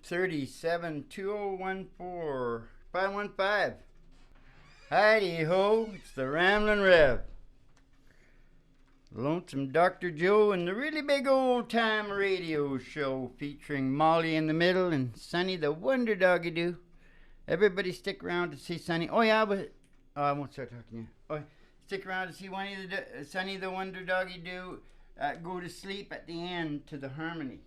372014 515. Heidi ho, it's the Ramblin' Rev. Lonesome Dr. Joe and the really big old time radio show featuring Molly in the middle and Sonny the Wonder Doggy Doo. Everybody stick around to see Sonny. Oh yeah, but I won't start talking yet. Oh, stick around to see Sonny the Wonder Doggy Doo go to sleep at the end to the harmony.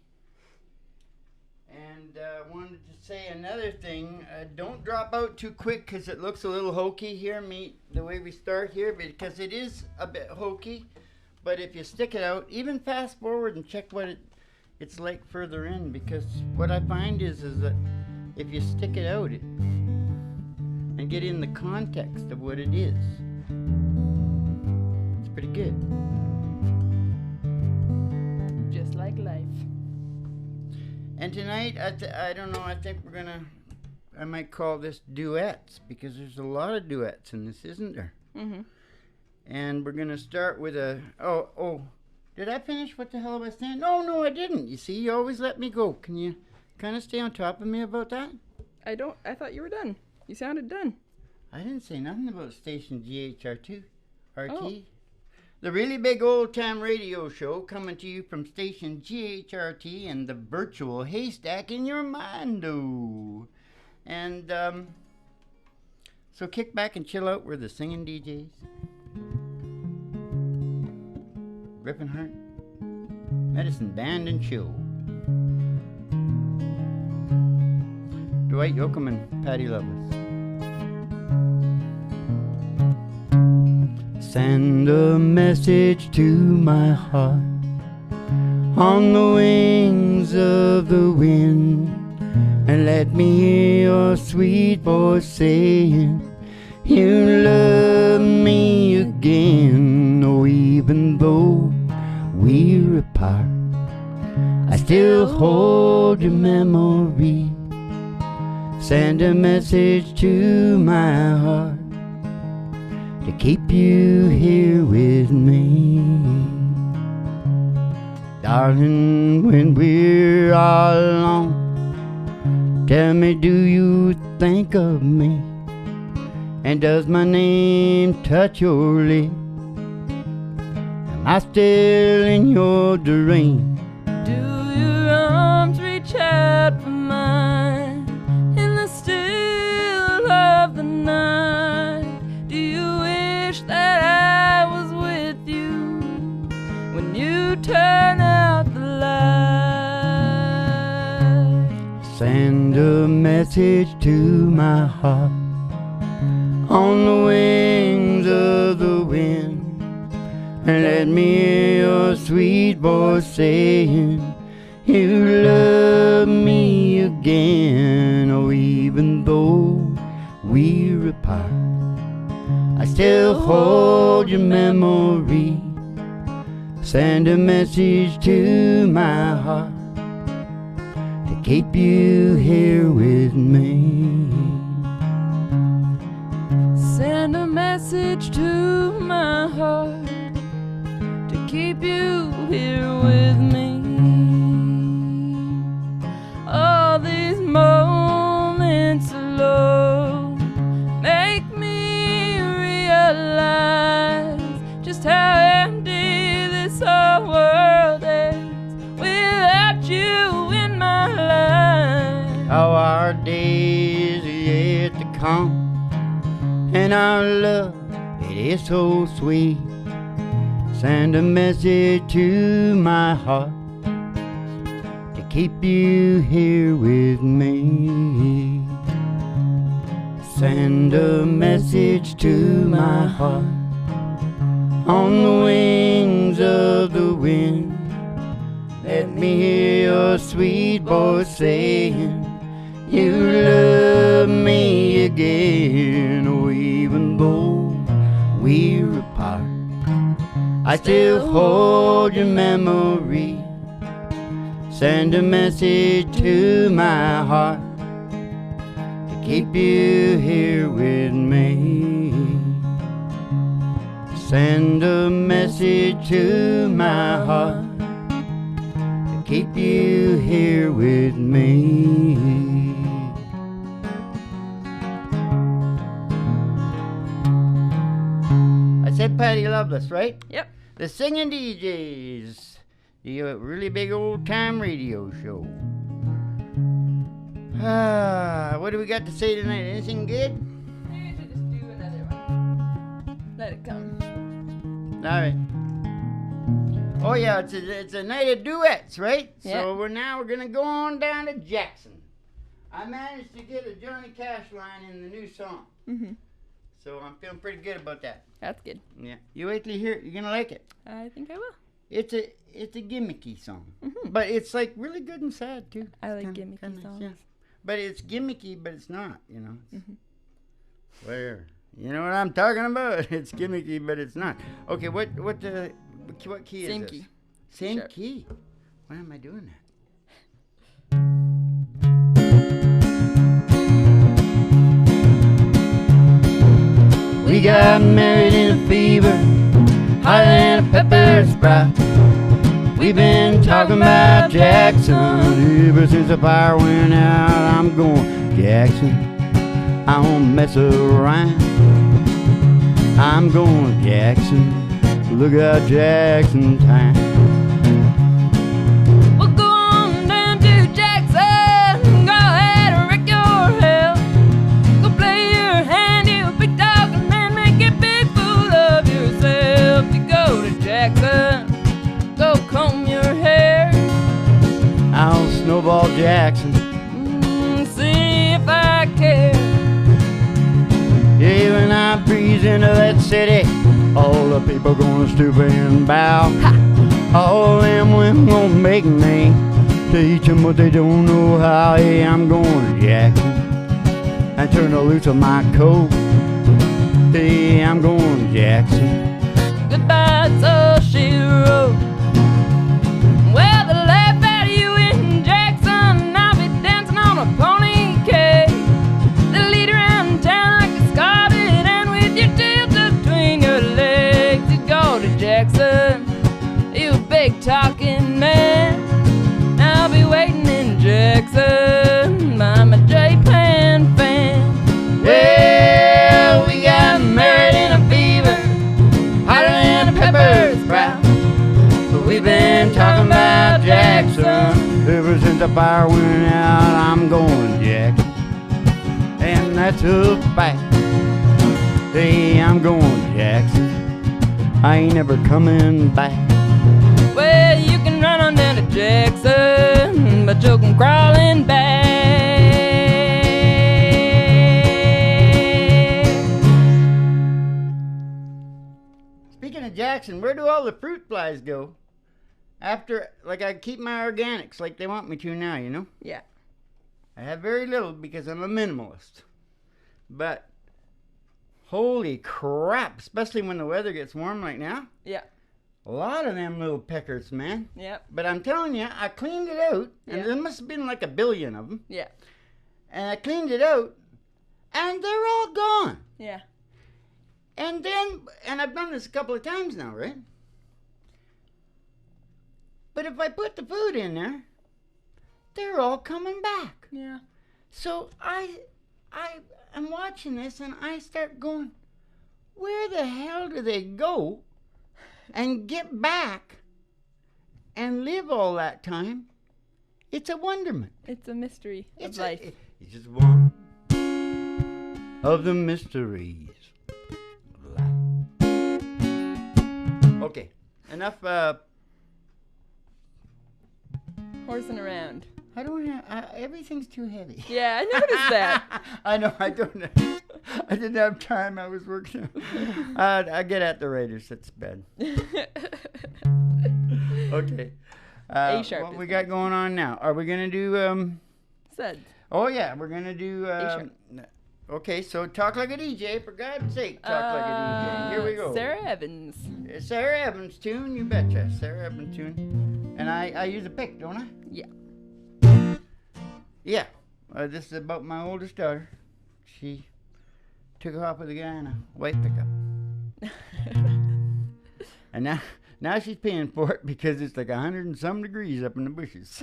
And wanted to say another thing. Don't drop out too quick because it looks a little hokey here, the way we start here, because it is a bit hokey. But if you stick it out, even fast forward and check what it's like further in, because what I find is that if you stick it out and get in the context of what it is, it's pretty good. Just like life. And tonight, I don't know, I think I might call this Duets, because there's a lot of duets in this, isn't there? Mm-hmm. And we're going to start with did I finish what the hell I was saying? No, I didn't. You see, you always let me go. Can you kind of stay on top of me about that? I thought you were done. You sounded done. I didn't say nothing about station GHR2. RT. Oh. The really big old time radio show coming to you from station GHRT and the virtual haystack in your mind. And so kick back and chill out. We're the singing DJs. Griffinheart, Medicine Band and Show. Dwight Yoakam and Patty Loveless. Send a message to my heart on the wings of the wind, and let me hear your sweet voice saying you love me again. Oh, even though we're apart, I still hold your memory. Send a message to my heart to keep you here with me. Darling, when we're all alone, tell me, do you think of me? And does my name touch your lips? Am I still in your dream? Do your arms reach out for mine in the still of the night? Do you wish that I was with you when you turn out the light? Send a message to my heart on the wings of the wind, and let me hear your sweet voice saying you love me again. Oh, even though we're apart, I still hold your memory. Send a message to my heart to keep you here with me. Send a message to my heart to keep you here with me. All these moments alone make me realize just how empty this whole world is without you in my life. How our days are yet to come, and our love, it is so sweet. Send a message to my heart to keep you here with me. Send a message to my heart on the wings of the wind. Let me hear your sweet voice saying you love me again. Oh, even though we're apart, I still hold your memory. Send a message to my heart to keep you here with me. Send a message to my heart to keep you here with me. Loveless, right? Yep. The Singing DJs. The really big old-time radio show. What do we got to say tonight? Anything good? Maybe we should just do another one. Let it come. All right. Oh yeah, it's a night of duets, right? Yeah. So we're gonna go on down to Jackson. I managed to get a Johnny Cash line in the new song, so I'm feeling pretty good about that. That's good. Yeah. You wait till you hear it. You're gonna like it. I think I will. It's a gimmicky song, but it's like really good and sad too. I like Kinda gimmicky nice, songs. yeah. But it's gimmicky, but it's not. You know. Where? You know what I'm talking about? It's gimmicky, but it's not. Okay, what key is Same this? key. Same Sharp. key. Why am I doing that? We got married in a fever, hotter than a pepper sprout. We've been talking about Jackson ever since the fire went out. I'm going Jackson, I won't mess around. I'm going Jackson, look out Jackson town. We'll go on down to Jackson. Go ahead and wreck your hell. Go play your hand, you big dog, and then make a big fool of yourself. You go to Jackson, go comb your hair. I'll snowball Jackson. See if I care. Yeah, when I breeze into that city, all the people gonna stoop and bow. All them women gonna make me teach them what they don't know how. Hey, I'm going to Jackson and turn the loose of my coat. Hey, I'm going to Jackson. Goodbye, so she wrote. Well, the laugh at you in Jackson. I'll be dancing on a pony cake. They'll lead around town like a scarlet, and with your tail tucked between your legs, you go to Jackson. You big talking man. I'll be waiting in Jackson. I'm a J-Pan fan. Well, we got married in a fever, hotter than a pepper sprout. But we've been talking about Jackson ever since the fire went out. I'm going Jackson, and that's a fact. Hey, I'm going Jackson, I ain't never coming back. Well, you can run on down to Jackson, but you can crawling back. Speaking of Jackson, where do all the fruit flies go? After, like, I keep my organics like they want me to now, you know? Yeah. I have very little because I'm a minimalist. But, holy crap, especially when the weather gets warm like now. Yeah. A lot of them little peckers, man. Yep. But I'm telling you, I cleaned it out, and Yeah. there must have been like 1 billion of them. Yeah. And I cleaned it out, and they're all gone. Yeah. And then, and I've done this a couple of times now, right? But if I put the food in there, they're all coming back. Yeah. So I am watching this, and I start going, where the hell do they go and get back and live all that time? It's a wonderment. It's a mystery It's of life. It's just one of the mysteries of life. Okay, enough. Horsing around. I don't have. Everything's too heavy. Yeah, I noticed that. I know. I don't. I didn't have time. I was working. I get at the Raiders. That's bad. Okay. A-sharp What is we got going on now? Are we gonna do? Said. Oh yeah, we're gonna do. A-sharp. Okay, so talk like a DJ, for God's sake, talk like a DJ. Here we go. Sarah Evans. Sarah Evans tune, you betcha. Sarah Evans tune. And I use a pick, don't I? Yeah. Yeah. This is about my oldest daughter. She took off with a guy in a white pickup. And now she's paying for it because it's like 100 and some degrees up in the bushes.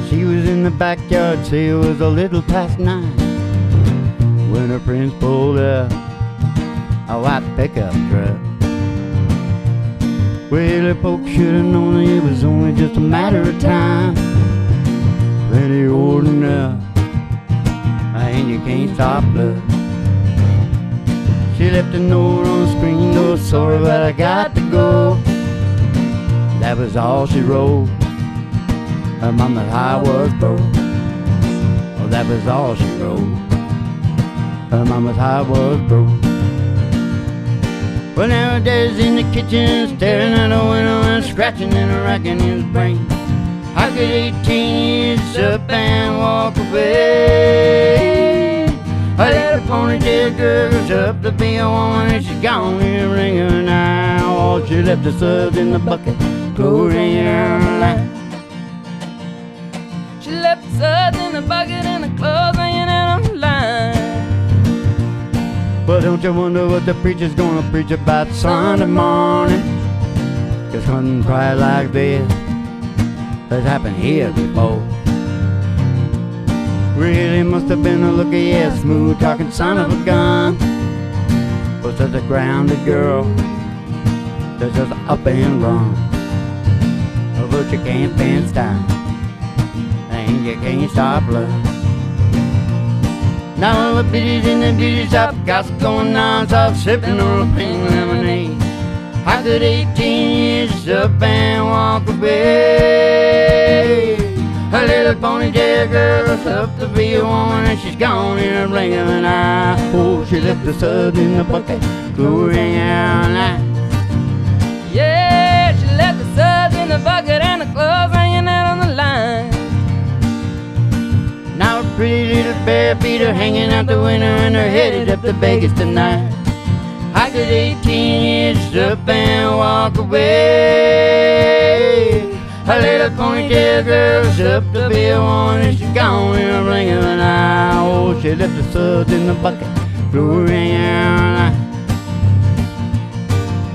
She was in the backyard, say it was a little past 9 when her friends pulled up a white pickup truck. Well, the folks should have known it was only just a matter of time. Plenty old enough, and you can't stop love. She left a note on the screen door, sorry but I got to go. That was all she wrote. Her mama's heart was broke. Oh, that was all she wrote. Her mama's heart was broke. Well, nowadays in the kitchen, staring out the window and scratching and racking his brain. How could 18 years up and walk away? A little ponytail girl goes up to be a woman and she's gone in a ringer now. Oh, she left the suds in the bucket, clothes hanging on the line. She left the suds in the bucket and the clothes hanging out on the line. Well, don't you wonder what the preacher's gonna preach about Sunday morning? 'Cause hunting cry like this has happened here before. Really must have been a looky-ass, smooth-talking son of a gun. Was such a grounded girl that's just up and run. Oh, but you can't fence time, and you can't stop love. Now the biddies in the beauty shop, gossip going non-stop, sipping on a pink lemonade. How could 18 years up and walk away? A little ponytail girl's up to be a woman and she's gone in a blink of an eye. Oh, she left the suds in the bucket, clothes hanging out on the line. Yeah, she left the suds in the bucket and the clothes hanging out on the line. Now a pretty little bare feet are hanging out the window and they're headed up to Vegas tonight. I could 18 years up and walk away. A little ponytail girl's up to be a woman and she's gone in a blink of an eye. Oh, she left the suds in the bucket, clothes hanging out on the line.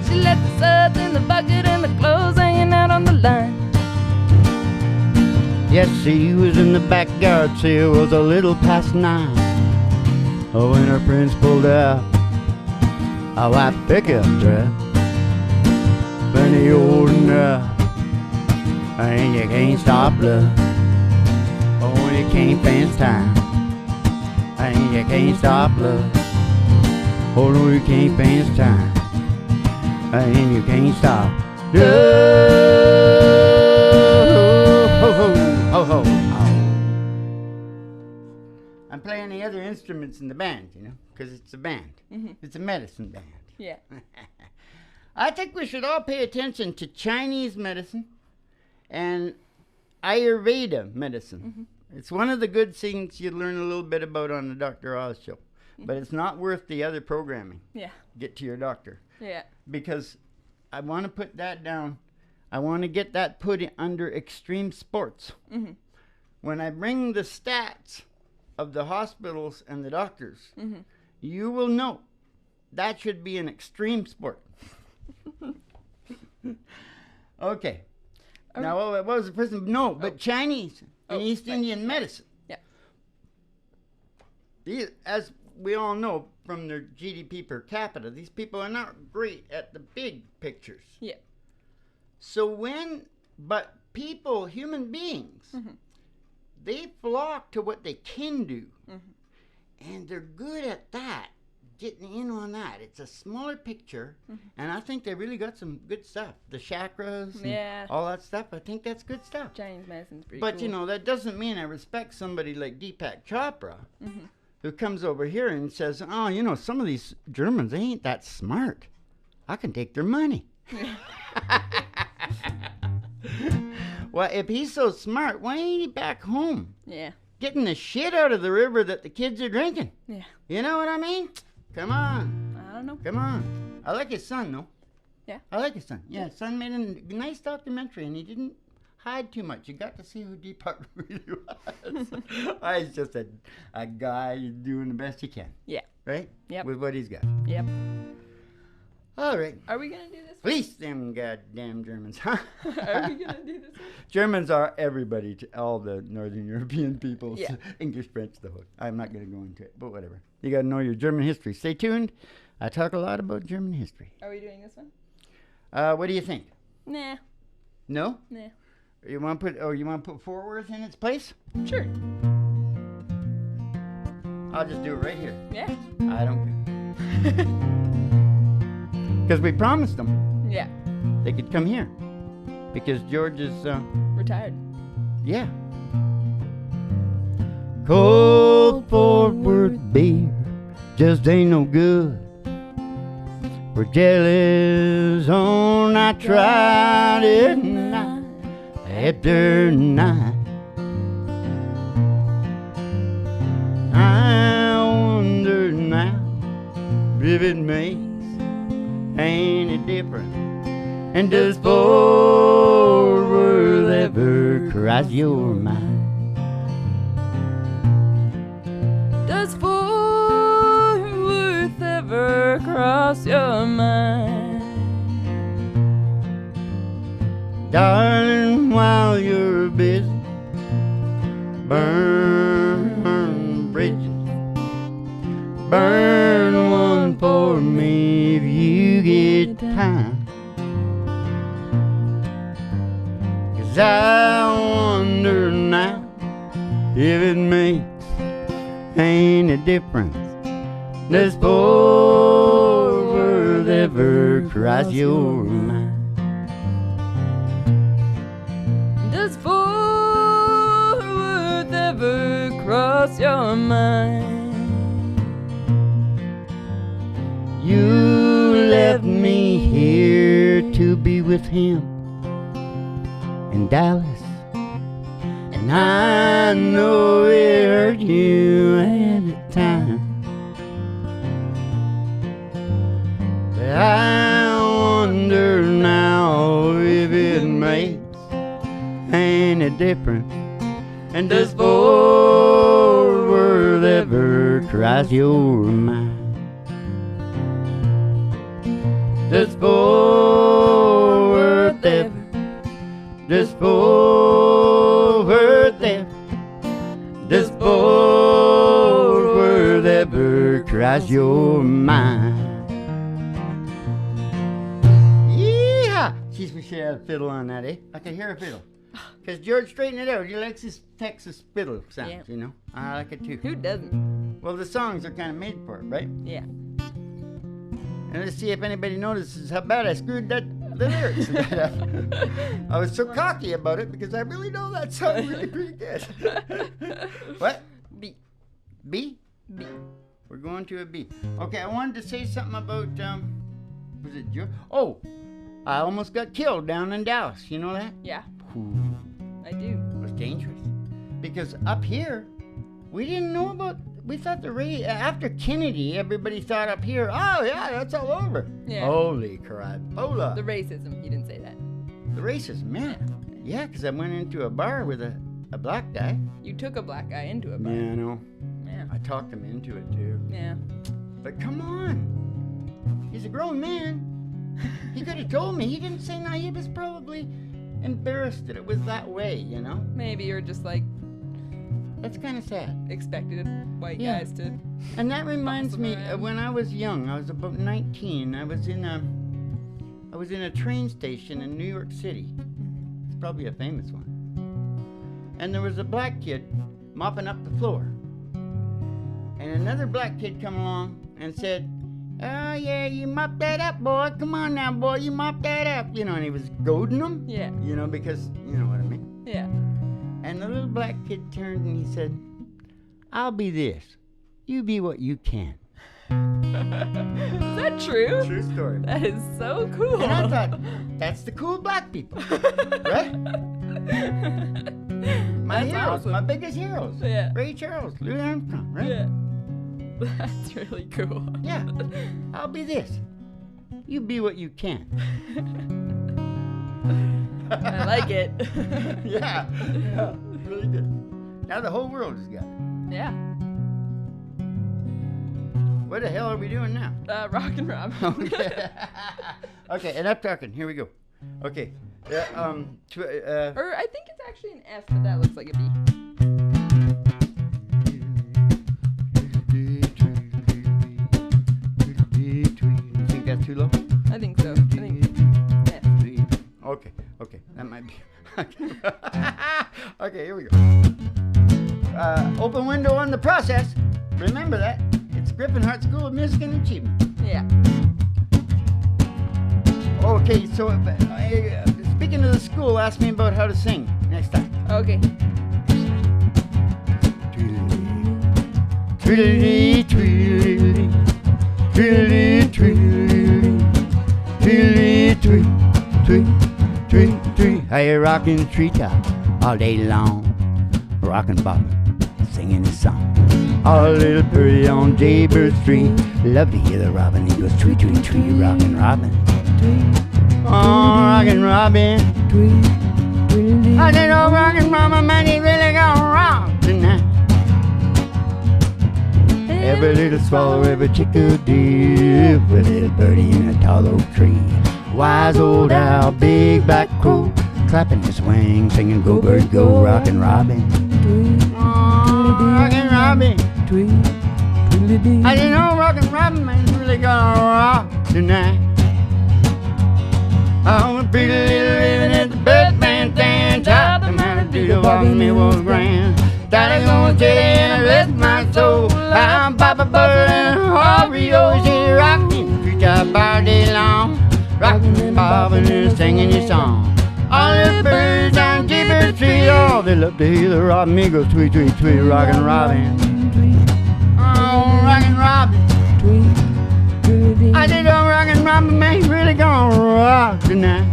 She left the suds in the bucket and the clothes hanging out on the line. Yes, she was in the backyard, see it was a little past 9. Oh, when her friends pulled out a white pickup truck. Plenty old enough, and you can't stop love. Oh, you can't fence time, and you can't stop love. Oh, no, you can't fence time, and you can't stop love. Ho, ho, ho. I'm playing the other instruments in the band, you know, because it's a band. Mm-hmm. It's a medicine band. Yeah. I think we should all pay attention to Chinese medicine and Ayurveda medicine. Mm-hmm. It's one of the good things you learn a little bit about on the Dr. Oz show. Mm-hmm. But it's not worth the other programming. Yeah. Get to your doctor. Yeah. Because I want to put that down. I want to get that put under extreme sports. Mm-hmm. When I bring the stats of the hospitals and the doctors, mm-hmm. you will know that should be an extreme sport. Okay. Now, what was the person? No, but Chinese and East Indian medicine. Yeah. These, as we all know from their GDP per capita, these people are not great at the big pictures. Yeah. So but people, human beings, mm-hmm. they flock to what they can do. Mm-hmm. And they're good at that, getting in on that. It's a smaller picture, mm-hmm. and I think they really got some good stuff. The chakras and all that stuff, I think that's good stuff. Chinese medicine's pretty But, cool. you know, that doesn't mean I respect somebody like Deepak Chopra, mm-hmm. who comes over here and says, oh, you know, some of these Germans, they ain't that smart. I can take their money. Well, if he's so smart, why ain't he back home? Yeah. Getting the shit out of the river that the kids are drinking. Yeah. You know what I mean? Come on. I don't know. Come on. I like his son, though. Yeah. I like his son. Yeah, his son made a nice documentary, and he didn't hide too much. You got to see who Deepak really was. He's just a guy doing the best he can. Yeah. Right? Yep. With what he's got. Yep. All right. Are we going to do this one? Police them goddamn Germans, huh? Are we going to do this one? Germans are everybody, to all the Northern European peoples. Yeah. English, French, the whole. I'm not going to go into it, but whatever. You got to know your German history. Stay tuned. I talk a lot about German history. Are we doing this one? What do you think? Nah. No? Nah. You want to put Fort Worth in its place? Sure. I'll just do it right here. Yeah. I don't care. Because we promised them Yeah. they could come here. Because George is, Retired. yeah. Cold Fort Worth beer just ain't no good. We're jealous on I tried it night after night. I wonder now if it makes any difference. And does Fort Worth ever cross your mind? Does Fort Worth ever cross your mind? Darling, while you're busy, burn bridges. Burn one for me if you get time. 'Cause I wonder now if it makes any difference. Does Fort Worth ever cross your mind? Does Fort Worth ever cross your mind? You left me here to be with him in Dallas, and I know it hurt you at the time. But I wonder now if it makes any difference. And does Fort Worth ever cross your mind? Does Fort Worth ever? Does Fort Worth ever? Does Fort Worth ever cross your mind? Yeah! Jeez, we should have a fiddle on that, eh? I could hear a fiddle. Because George straightened it out. He likes his Texas fiddle sounds, Yeah. you know? I like it too. Who doesn't? Well, the songs are kind of made for it, right? Yeah. And let's see if anybody notices how bad I screwed the lyrics. I was so cocky about it because I really know that song really pretty good. What? B. B? B. We're going to a B. Okay, I wanted to say something about, was it George? Oh, I almost got killed down in Dallas. You know that? Yeah. Ooh, I do. it was dangerous. Because up here, we didn't know about, we thought after Kennedy, everybody thought up here, oh yeah, that's all over. Yeah. Holy crap. Hold up. The racism. You didn't say that. The racism, yeah. Yeah, because I went into a bar with a black guy. You took a black guy into a bar. Yeah, I know. Yeah. I talked him into it too. Yeah. But come on. He's a grown man. He could have told me. He didn't say no. He was probably embarrassed that it was that way, you know? Maybe you're just like That's kind of sad. expected white Yeah. guys to. And that reminds me, around. when I was young, I was about 19, I was in a train station in New York City. It's probably a famous one. And there was a black kid mopping up the floor. And another black kid come along and said, oh yeah, you mop that up, boy. Come on now, boy, you mop that up. You know, and he was goading him. Yeah. You know, because, you know what I mean. Yeah. And the little black kid turned and he said, I'll be this. You be what you can. Is that true? True story. That is so cool. And I thought, that's the cool black people, right? My That's heroes, awesome. my biggest heroes. Yeah. Ray Charles, Louis Armstrong, right? Yeah. That's really cool. Yeah. I'll be this. You be what you can. I like it. Yeah. Yeah. Really good. Now the whole world has got it. Yeah. What the hell are we doing now? Rockin Robin. Okay. Okay, enough talking. Here we go. Okay. Or I think it's actually an F, but that looks like a B. Okay, here we go. Open window on the process. Remember that. It's Griffinheart School of Music and Achievement. Yeah. Okay, so speaking of the school, ask me about how to sing next time. Okay. Tweedly, tweedly, tweedly, tweedly, tweedly, tweedly, tweedly, tweedly, tweedly. Hey, rockin' treetop all day long, rockin' bobbin', singing his song. All little birdie on Jaybird Street, love to hear the robin. He goes tweet, tweet, tweet, Rockin' Robin. Oh, Rockin' Robin. I said, oh, Rockin' Robin, man, he really gonna rock tonight. Every little swallow, every chickadee, every little birdie in a tall oak tree. Wise old owl, big black crow, clapping his wings, singing go bird go, Rockin' Robin. Oh, Rockin' Robin. I didn't know Rockin' Robin, man, he's really gonna rock tonight. Oh, a pretty little ribbon at the bedpan stand, top the mountain to the bottom, it was grand. Daddy gonna stay and rest my soul. I'm Papa Butter and Oreo, she's rockin' treetop all day long, rockin' and bobbin' and singing your song. All the birds on Jaybird Street, oh, they love to hear the robin. He goes tweet, tweet, tweet, Rockin' Robin. Oh, Rockin' Robin. I did on Rockin' Robin, man, he's really gonna rock tonight.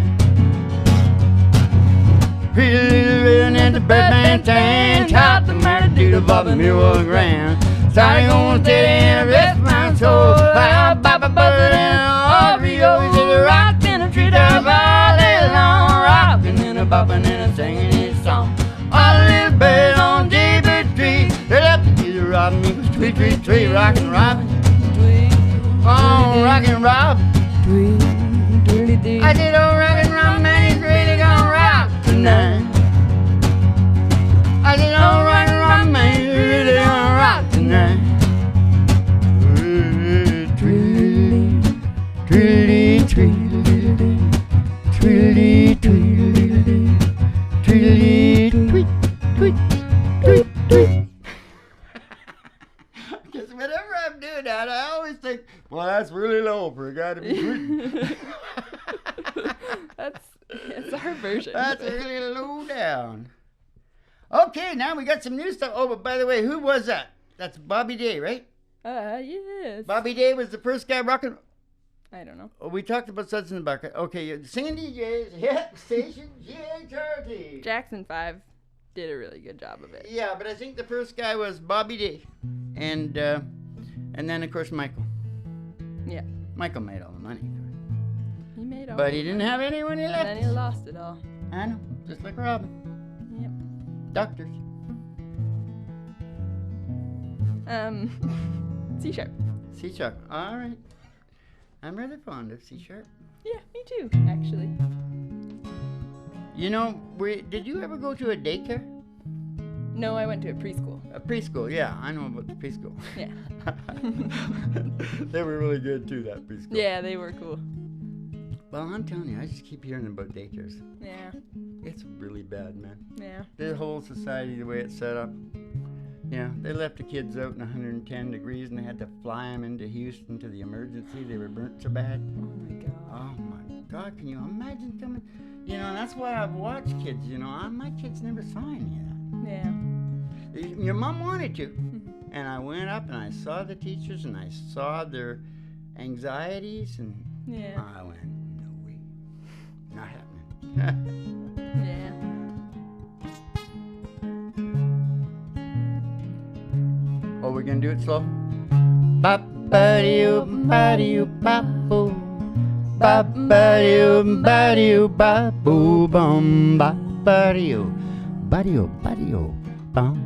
Pretty little ribbon at the bedpan stand, top the matter to the bottom, it was grand. Sorry, gonna stay and rest my soul. I'm Papa Buzzard and Oreo, he's a rockin' a treetop all day long, rockin' and a boppin' and a singing his song. All the little birds on Jaybird Street, they love to hear the robin. He goes tweet, tweet, tweet, Rockin' Robin. Oh, Rockin' Robin. I did old Rockin' Robin, man, he's really gonna rock tonight. I did old Rockin' Robin, man, he's really gonna rock tonight. Tweedly, tweedly, tweedly, tweedly, tweedly, tweet, tweet, tweet, tweet. Because whenever I'm doing that, I always think, well, that's really low for a guy to be tweeting. It's our version. That's really low down. Okay, now we got some new stuff. Oh, but by the way, who was that? That's Bobby Day, right? Yes. Bobby Day was the first guy rocking. I don't know. Oh, we talked about suds in the bucket. Okay, singing DJs, hit station GHRT. Jackson 5 did a really good job of it. Yeah, but I think the first guy was Bobby Day, and then of course Michael. Yeah. Michael made all the money. He made all. But he didn't have any when he left. And then he lost it all. I know, just like Robin. Yep. Doctors. C sharp. C sharp. All right. I'm rather fond of C sharp. Yeah, me too, actually. You know, did you ever go to a daycare? No, I went to a preschool. A preschool, yeah. I know about the preschool. Yeah. They were really good too, that preschool. Yeah, they were cool. Well, I'm telling you, I just keep hearing about daycares. Yeah. It's really bad, man. Yeah. The whole society, the way it's set up. Yeah, they left the kids out in 110 degrees and they had to fly them into Houston to the emergency. They were burnt so bad. Oh my god. Oh my God, can you imagine coming? You know, and that's why I've watched kids, you know. My kids never saw any of that. Yeah. Your mom wanted to. And I went up and I saw the teachers and I saw their anxieties and Yeah. I went, no way. Not happening. Yeah. Oh, we're gonna do it slow? Ba-ba-dee-oo, ba-dee-oo, ba-boo. Ba-ba-dee-oo, ba-dee-oo, ba-boo, bum, ba-ba-dee-oo, ba-dee-oo, ba-dee-oo, bum.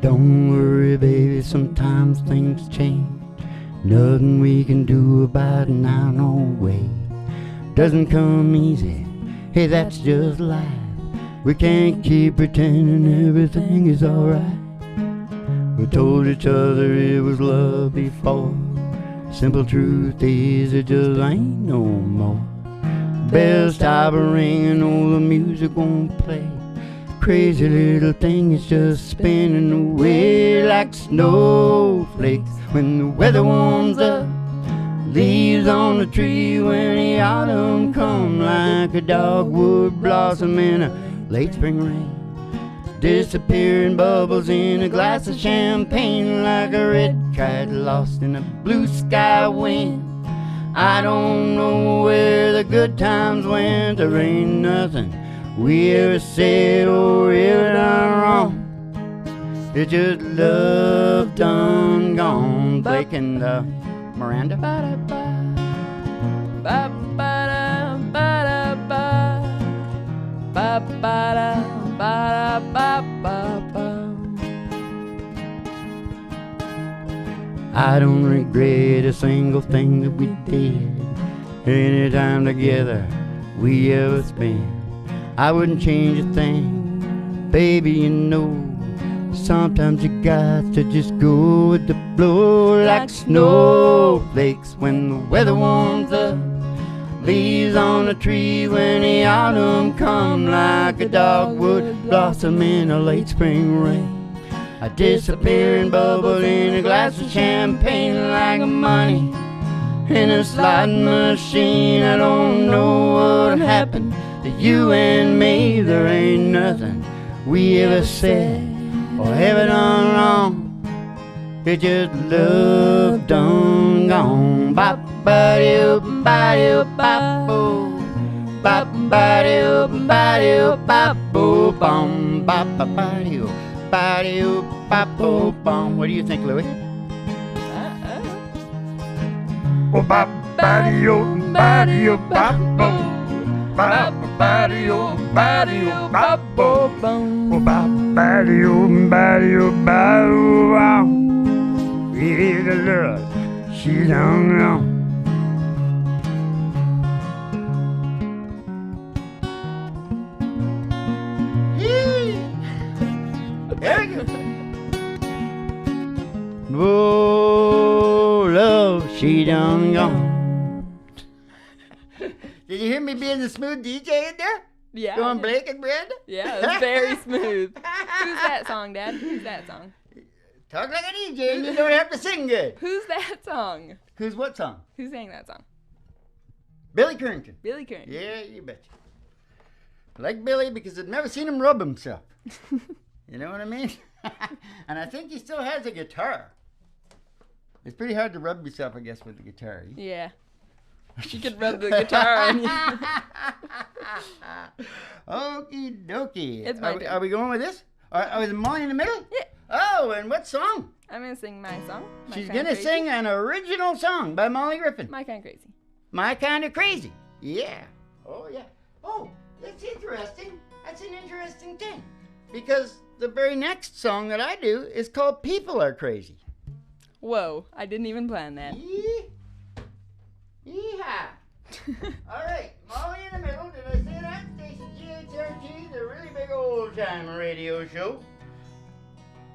Don't worry, baby, sometimes things change. Nothing we can do about it now, no way. Doesn't come easy, hey, that's just life. We can't keep pretending everything is alright. We told each other it was love before. Simple truth is it just ain't no more. bells stop ringing, oh, the music won't play. Crazy little thing is just spinning away like snowflakes when the weather warms up. Leaves on the tree when the autumn come, like a dogwood blossom in a late spring rain. Disappearing bubbles in a glass of champagne, like a red kite lost in a blue sky wind. I don't know where the good times went. There ain't nothing we ever said or ever done wrong. It's just love done gone. Blake and Miranda. I don't regret a single thing that we did. Any time together we ever spent, I wouldn't change a thing. Baby, you know, sometimes you got to just go with the flow, like snowflakes when the weather warms up. Leaves on the tree when the autumn come, like a dogwood blossom in a late spring rain. A disappearing bubble in a glass of champagne, like money in a slot machine. I don't know what happened to you and me. There ain't nothing we ever said or ever done wrong. It's just love done gone. Bop ba-doo, ba-doo, bop-boo. Bop ba-doo, ba-doo, bop-boo, bum. Bop ba-doo, ba-doo, bop-boo, bum. What do you think, Louie? Oh, bop ba-doo, ba-doo, bop-boo. Bop ba-doo, ba-doo, bop-boo, bum. Oh, bop ba-doo, ba-doo, ba-doo. Here's the love she done gone. There you go. Oh, love, she done gone. Did you hear me being the smooth DJ in there? Yeah. Going Blake and Brenda? Yeah, it was very smooth. Who's that song, Dad? Who's that song? Talk like a DJ, you don't have to sing good. Who's that song? Who's what song? Who sang that song? Billy Currington. Billy Currington. Yeah, you betcha. I like Billy because I've never seen him rub himself. You know what I mean? And I think he still has a guitar. It's pretty hard to rub yourself, I guess, with the guitar. Yeah. You could rub the guitar on you. Okie dokie. It's my turn. Are we going with this? Are the Molly in the middle? Yeah. Oh, and what song? I'm going to sing my song. She's going to sing an original song by Molly Griffin. My Kind of Crazy. My Kind of Crazy. Yeah. Oh, yeah. Oh, that's interesting. That's an interesting thing. Because the very next song that I do is called People Are Crazy. Whoa, I didn't even plan that. Yeehaw. All right, Molly in the middle. Did I say that? Station GHRT, the really big old time radio show.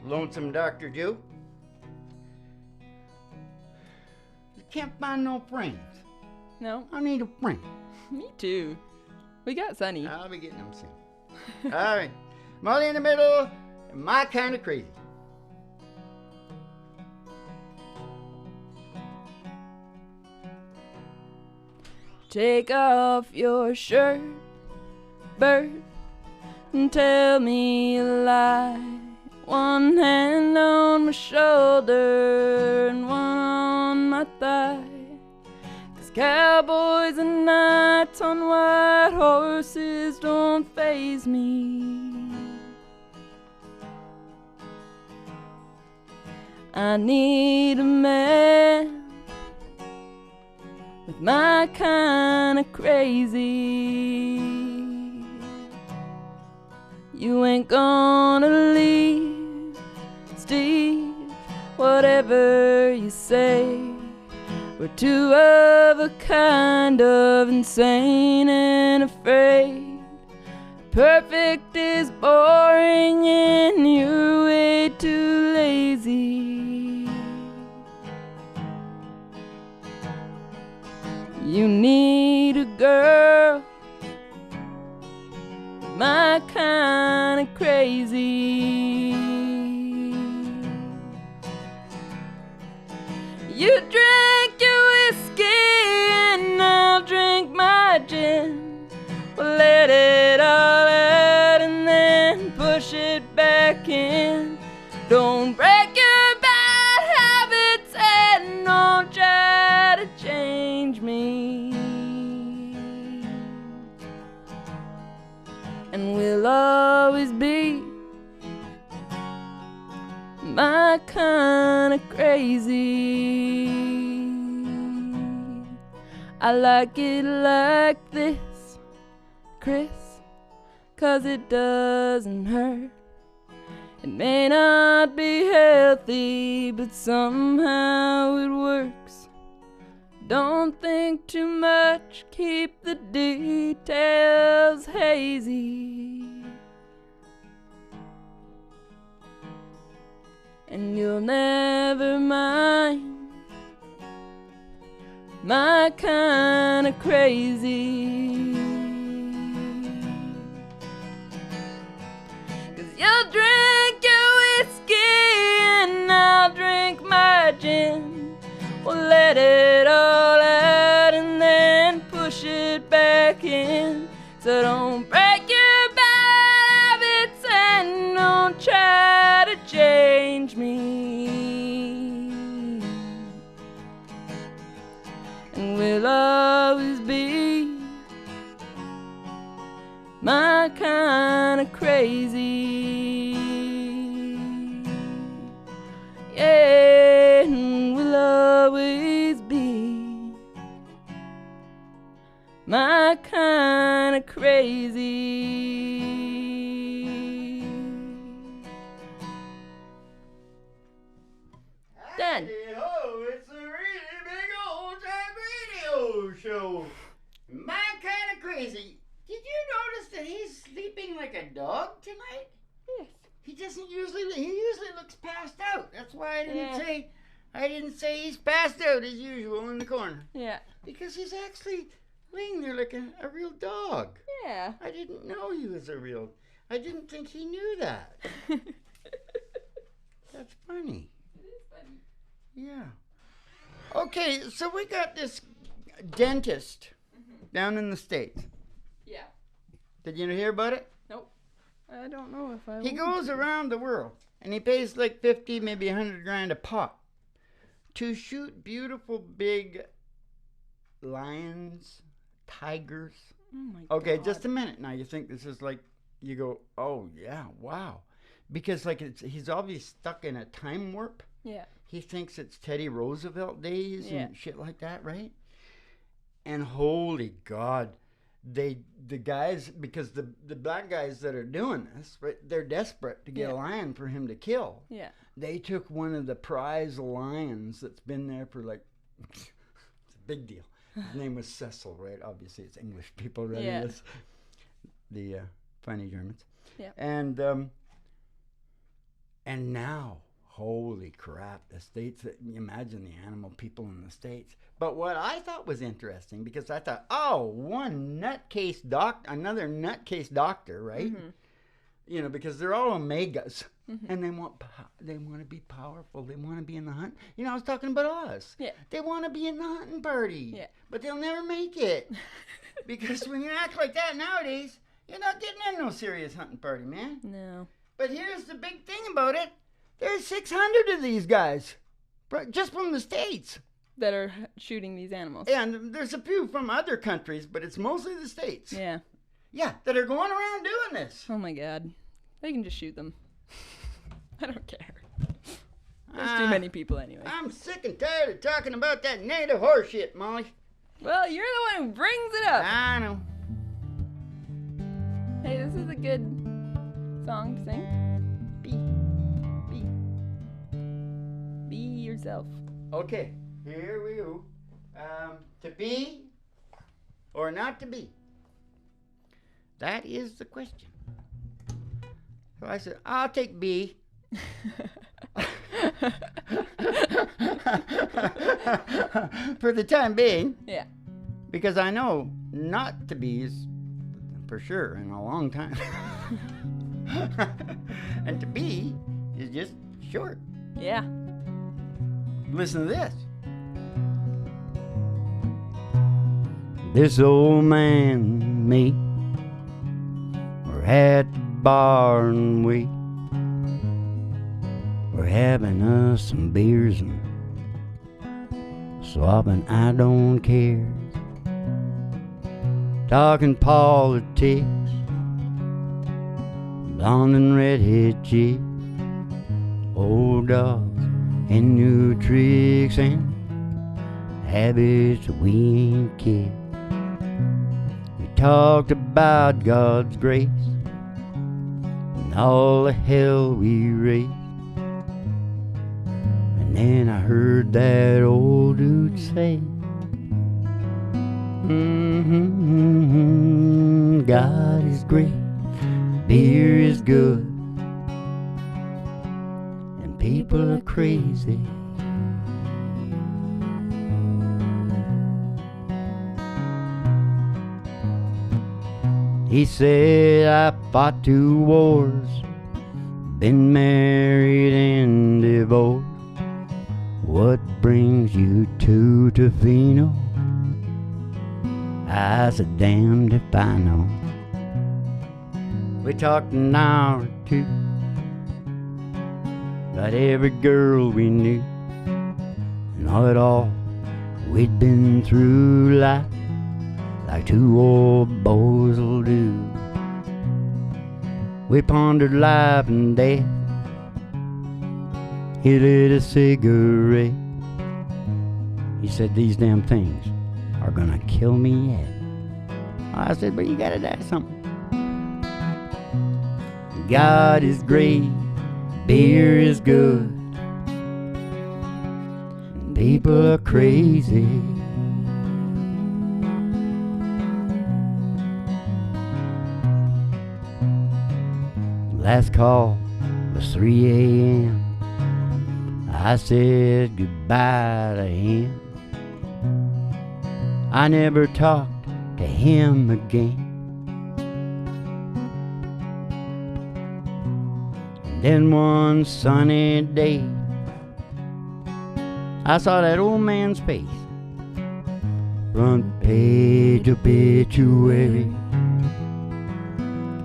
Lonesome Dr. Joe. You can't find no friends. No? I need a friend. Me too. We got Sunny. I'll be getting them soon. All right, Molly in the middle, My Kind of Crazy. Take off your shirt, bird, and tell me a lie. One hand on my shoulder and one on my thigh. 'Cause cowboys and knights on white horses don't faze me. I need a man with my kind of crazy. You ain't gonna leave, Steve, whatever you say. We're two of a kind of insane and afraid. Perfect is boring and you're way too lazy. You need a girl my kind of crazy. You drink your whiskey and I'll drink my gin. We'll let it all out and then push it back in. Don't break your bad habits and don't try to change me. And we'll always be my kind of crazy. I like it like this, Chris, 'cause it doesn't hurt. It may not be healthy, but somehow it works. Don't think too much, keep the details hazy. And you'll never mind my kind of crazy. 'Cause you'll drink your whiskey and I'll drink my gin. We'll let it all out and then push it back in. So don't break your bad habits and don't try to change me. And we'll always be my kind of crazy. Yeah, and we'll always be my kind of crazy. Done. Hey-ho, it's a really big old-time radio show. My kind of crazy. Did you notice that he's sleeping like a dog tonight? Yes. He usually looks passed out. That's why Yeah. I didn't say he's passed out as usual in the corner. Yeah. Because he's actually laying there like a real dog. Yeah. I didn't know he was a real. I didn't think he knew that. That's funny. It is funny. Yeah. Okay, so we got this dentist down in the States. Yeah. Did you hear about it? Nope. I don't know if I He will. goes around the world and he pays like 50, maybe 100 grand a pop to shoot beautiful big lions, tigers. Oh my Okay, God. just a minute. Now you think this is like, you go, oh yeah, wow. Because like he's obviously stuck in a time warp. Yeah. He thinks it's Teddy Roosevelt days Yeah. and shit like that, right? And holy God, the guys, because the black guys that are doing this, right, they're desperate to get Yeah. a lion for him to kill. Yeah. They took one of the prize lions that's been there for like, it's a big deal. His name was Cecil, right? Obviously, it's English people running Yeah. this. The funny Germans. Yeah. And now, holy crap, the States, imagine the animal people in the States. But what I thought was interesting, because I thought, oh, another nutcase doctor, right? Mhm. You know, because they're all omegas, Mhm. and they want to be powerful. They want to be in the hunt. You know, I was talking about us. Yeah. They want to be in the hunting party. Yeah. But they'll never make it. Because when you act like that nowadays, you're not getting in no serious hunting party, man. No. But here's the big thing about it. There's 600 of these guys, just from the States. That are shooting these animals. And there's a few from other countries, but it's mostly the States. Yeah. Yeah, that are going around doing this. Oh my God. They can just shoot them. I don't care. There's too many people anyway. I'm sick and tired of talking about that native horse shit, Molly. Well, you're the one who brings it up. I know. Hey, this is a good song to sing. Be yourself. Okay, here we go. To be or not to be? That is the question. So I said, I'll take B. For the time being. Yeah. Because I know not to be is for sure in a long time. And to be is just short. Yeah. Listen to this. This old man and me were at the bar and we were having us some beers and swapping I don't care, talking politics, blonde and redhead chicks, old dogs and new tricks and habits that we ain't kicked. We talked about God's grace and all the hell we raised. And then I heard that old dude say, God is great, beer is good, and people are crazy. He said, I fought 2 wars, been married and divorced. What brings you to Tofino? I said, damned if I know. We talked an hour or 2 about every girl we knew and all it all we'd been through life, like 2 old boys will do. We pondered life and death. He lit a cigarette. He said, these damn things are gonna kill me yet. I said, but you gotta die something. God is great, beer is good, and people are crazy. Last call was 3 a.m. I said goodbye to him. I never talked to him again. And then one sunny day, I saw that old man's face, front page obituary.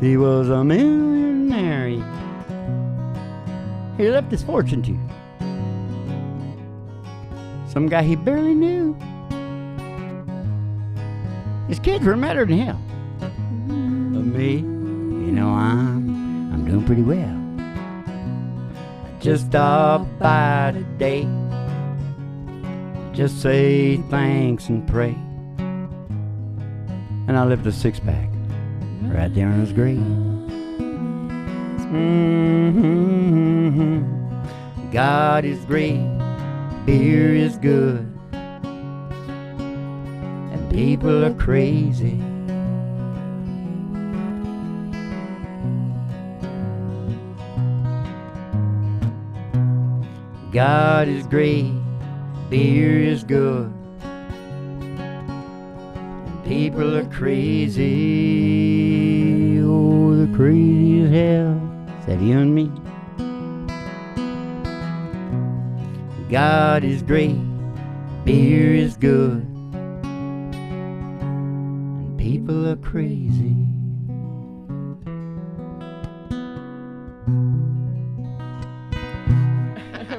He was a millionaire. He left his fortune to some guy he barely knew. His kids were madder than hell. But me, you know, I'm doing pretty well. I just stopped by today, just say thanks and pray. And I left a 6-pack right there on his grave. God is great, beer is good, and people are crazy. God is great, beer is good, and people are crazy. Oh, they're crazy as hell. Is that you and me? God is great, beer is good, and people are crazy.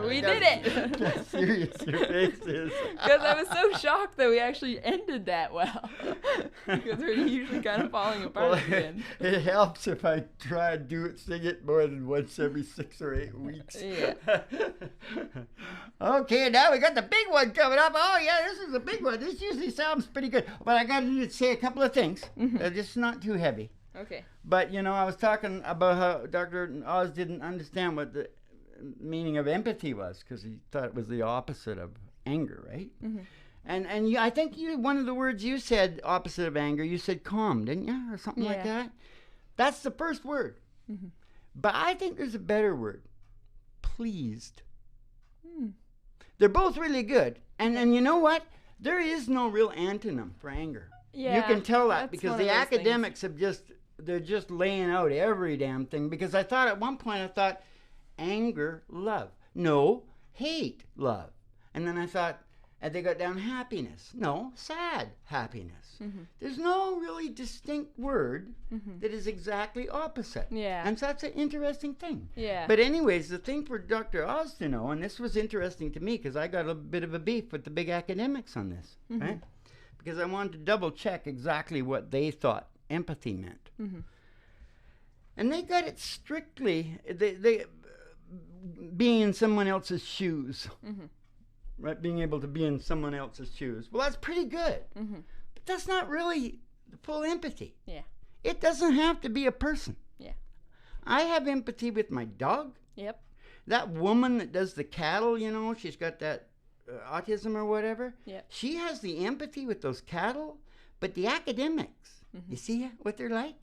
We did it! How serious your face is. Because I was so shocked that we actually ended that well. Because we're usually kind of falling apart again. It helps if I try and sing it more than once every 6 or 8 weeks. Yeah. Okay, now we got the big one coming up. Oh yeah, this is a big one. This usually sounds pretty good, but I got to say a couple of things. Just not too heavy. Okay. But you know, I was talking about how Dr. Oz didn't understand what the meaning of empathy was, because he thought it was the opposite of anger, right? And I think one of the words you said opposite of anger, you said calm, didn't you, or something like that? That's the first word. But I think there's a better word, pleased. They're both really good, and you know what? There is no real antonym for anger. Yeah, you can tell that that's because one the of those academics have just they're just laying out every damn thing. Because I thought at one point, anger, love. No, hate, love. And then I thought, and they got down happiness. No, sad happiness. There's no really distinct word that is exactly opposite. Yeah. And so that's an interesting thing. Yeah. But anyways, the thing for Dr. Oz to know, and this was interesting to me because I got a bit of a beef with the big academics on this, right? Because I wanted to double check exactly what they thought empathy meant. And they got it strictly, they being in someone else's shoes. Right, being able to be in someone else's shoes. Well, that's pretty good. But that's not really full empathy. Yeah. It doesn't have to be a person. Yeah. I have empathy with my dog. Yep. That woman that does the cattle, you know, she's got that autism or whatever. Yep. She has the empathy with those cattle, but the academics, you see what they're like?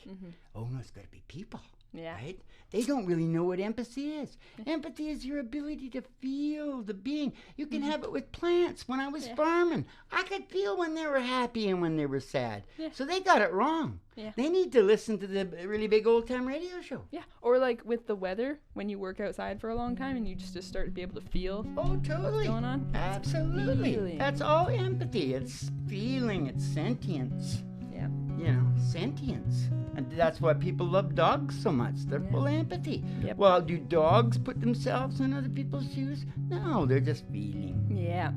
Oh, no, it's got to be people. Yeah. Right? They don't really know what empathy is. Empathy is your ability to feel the being. You can have it with plants. When I was farming, I could feel when they were happy and when they were sad. Yeah. So they got it wrong. Yeah. They need to listen to the really big old time radio show. Yeah. Or like with the weather, when you work outside for a long time and you just start to be able to feel Oh, totally. what's going on. Absolutely. Feeling. That's all empathy. It's feeling. It's sentience. Yeah. You know, sentience. And that's why people love dogs so much. They're full of empathy. Yep. Well, do dogs put themselves in other people's shoes? No, they're just feeling. Yeah.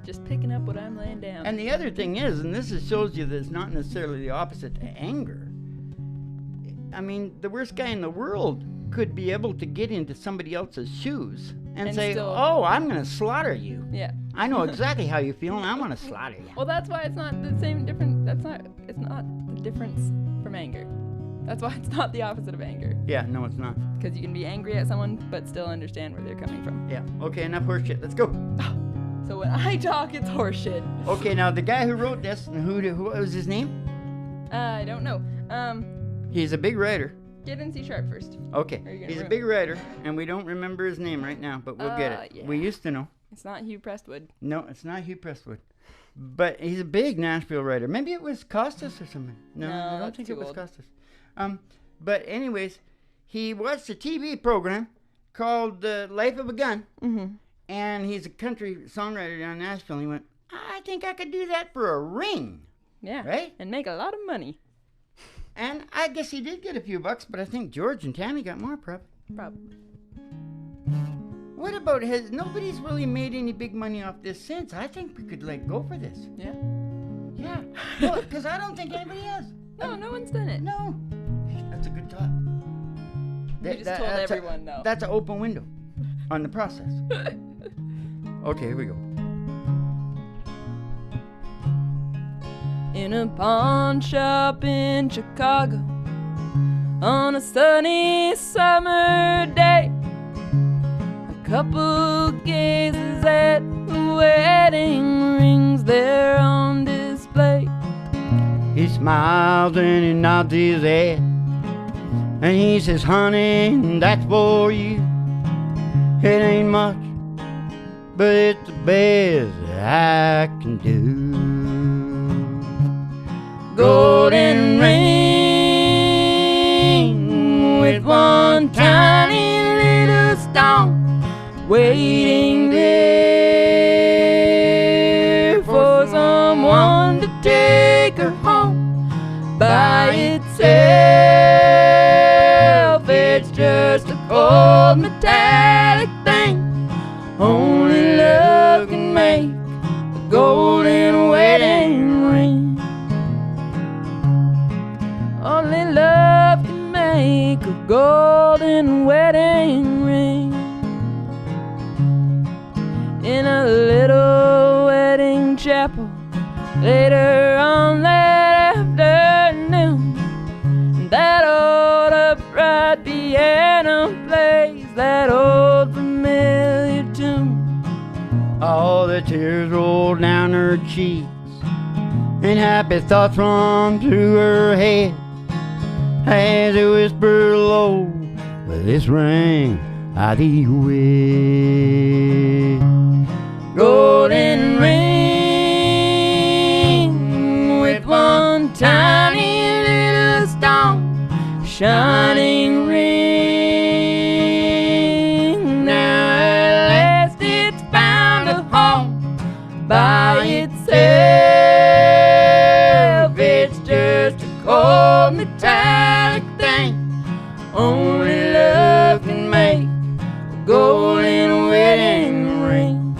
Just picking up what I'm laying down. And the other thing is, and this shows you that it's not necessarily the opposite to anger. I mean, the worst guy in the world could be able to get into somebody else's shoes and say, still- oh, I'm going to slaughter you. Yeah. I know exactly how you feel, and I'm going to slaughter you. Well, that's why it's not the same different. It's not the difference from anger. That's why it's not the opposite of anger. Yeah, no, it's not. Because you can be angry at someone, but still understand where they're coming from. Yeah. Okay, enough horseshit. Let's go. So when I talk, it's horseshit. Okay, now the guy who wrote this, and who was his name? I don't know. He's a big writer. Get in C sharp first. Okay, Are you gonna he's a ruin- big writer, and we don't remember his name right now, but we'll get it. Yeah. We used to know. It's not Hugh Prestwood. No, it's not Hugh Prestwood. But he's a big Nashville writer. Maybe it was Costas or something. No, No, I don't that's think too it was old. Costas. But anyways, he watched a TV program called Life of a Gun, and he's a country songwriter down in Nashville. And he went, I think I could do that for a ring. Yeah. Right? And make a lot of money. And I guess he did get a few bucks, but I think George and Tammy got more probably. Probably. What about nobody's really made any big money off this since. I think we could go for this. Yeah. Yeah. Well, because I don't think anybody has. No, no one's done it. No. That's a good thought. We just told everyone no. That's an open window on the process. Okay, here we go. In a pawn shop in Chicago on a sunny summer day, a couple gazes at the wedding rings there on display. He smiles and he nods his head, and he says, honey, that's for you. It ain't much, but it's the best I can do. Golden ring with one tiny little stone waiting there for someone to take her home. By itself, it's just a cold metallic thing. Only love can make a golden wedding ring. Only love can make a golden wedding ring. In a little wedding chapel later on that afternoon, that old upright piano plays that old familiar tune. All the tears roll down her cheeks, and happy thoughts run through her head as it whispers low, with this ring I thee wed. Golden ring with one tiny little stone shining ring. Now at last it's found a home by itself. It's just a cold metallic thing. Only love can make a golden wedding ring.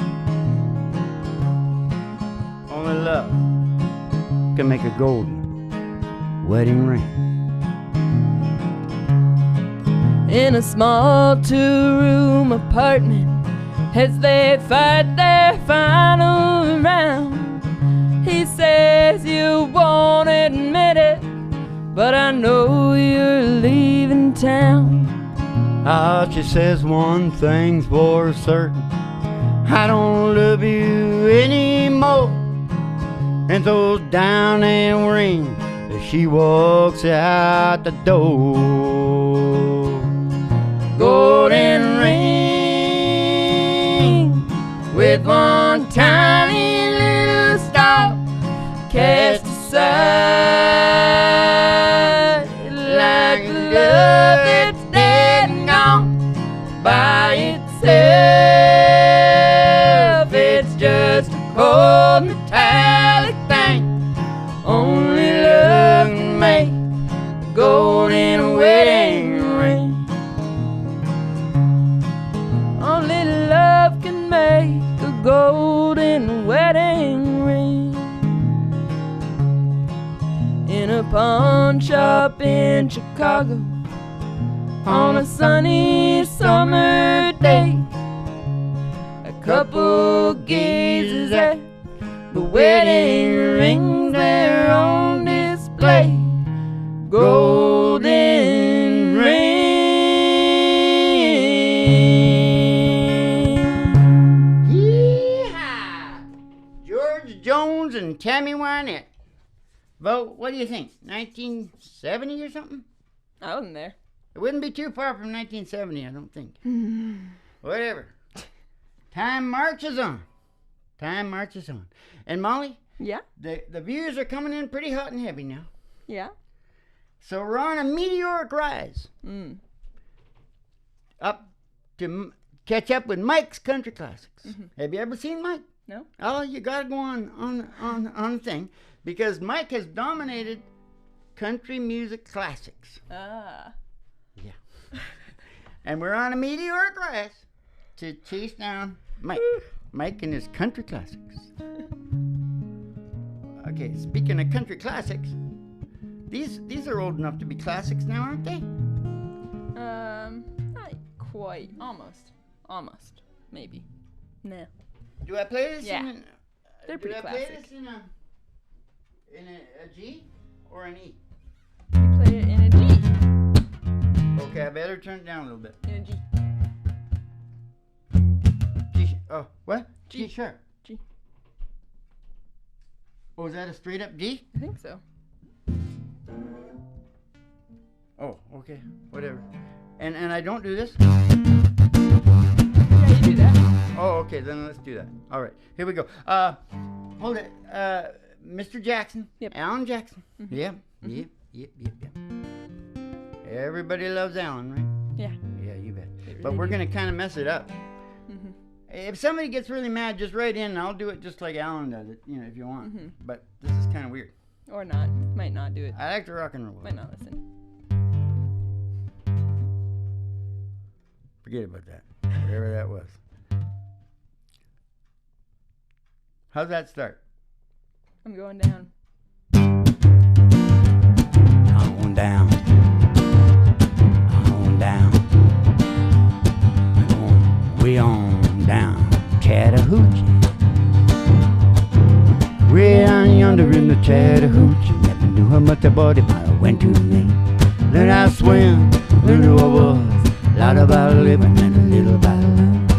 Only love can make a golden wedding ring. In a small two-room apartment, as they fight their final round, he says you won't admit it, but I know you're leaving town. Ah, she says one thing's for certain, I don't love you anymore. And throws down a ring as she walks out the door. Golden ring with one tiny little star cast aside, like the love that's dead and gone by itself. It's just a cold metallic thing. Only love can make a golden wedding ring. Only love can make a golden wedding ring. In a pawn shop in Chicago, on a sunny summer day, a couple gazes at the wedding rings there on display. Golden ring. Yeehaw! George Jones and Tammy Wynette. Vote, what do you think? 1970 or something? I wasn't there. It wouldn't be too far from 1970, I don't think. Whatever. Time marches on. Time marches on. And Molly? Yeah? The views are coming in pretty hot and heavy now. Yeah? So we're on a meteoric rise. Up to catch up with Mike's Country Classics. Have you ever seen Mike? No? Oh, you gotta go on the thing, because Mike has dominated country music classics. Ah. Yeah. And we're on a meteoric rise to chase down Mike. Mike and his country classics. Okay, speaking of country classics, these are old enough to be classics now, aren't they? Not quite. Almost. Maybe. Nah. Do I play this Yeah. in They're pretty do I play classic. this in a G or an E? You play it in a G. Okay, I better turn it down a little bit. In a G. G. Oh, what? G. G sharp. G. Oh, is that a straight up G? I think so. Oh, okay, whatever. And I don't do this? Yeah, you do that. Oh, okay, then let's do that. All right, here we go. Hold it. Mr. Jackson. Yep. Alan Jackson. Mm-hmm. Yep. Everybody loves Alan, right? Yeah. Yeah, you bet. They But really we're do. going to kind of mess it up. Mm-hmm. If somebody gets really mad, just write in and I'll do it just like Alan does it, if you want. Mhm. But this is kind of weird. Or not. Might not do it. I like to rock and roll. Might not listen. Forget about that. Whatever that was. How's that start? I'm going down. On down. On down. We on down Chattahoochee. Way down yonder in the Chattahoochee. Never knew how much a body pile went to me. Learned how to swim, learned who I was. A lot about living and a little about love.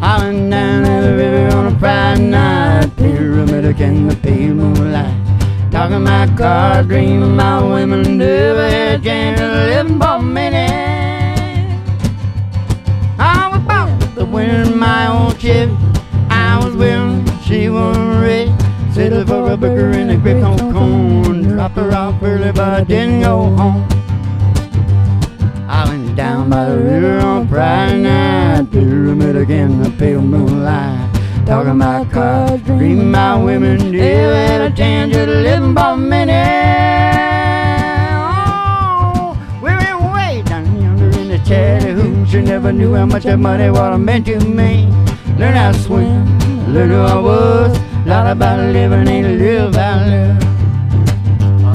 I went down to the river on a Friday night, pyramid in the pale moonlight. Talking my car, dreaming about women, never just living for a minute. I was born with the wind in my old Chevy. I was willing, she was ready. Settled for a burger and a Griffinheart corn. dropped her off early, but I didn't go home. I went down by the river on Friday night, pyramid again, the pale moonlight. Talking about cars, dreaming about women, still had a chance of living for a minute. Oh, we went way down yonder in the Chattahoochee. Never knew how much that money what it meant to me. Learned how to swim, learned who I was. Lot about living, ain't a little about love.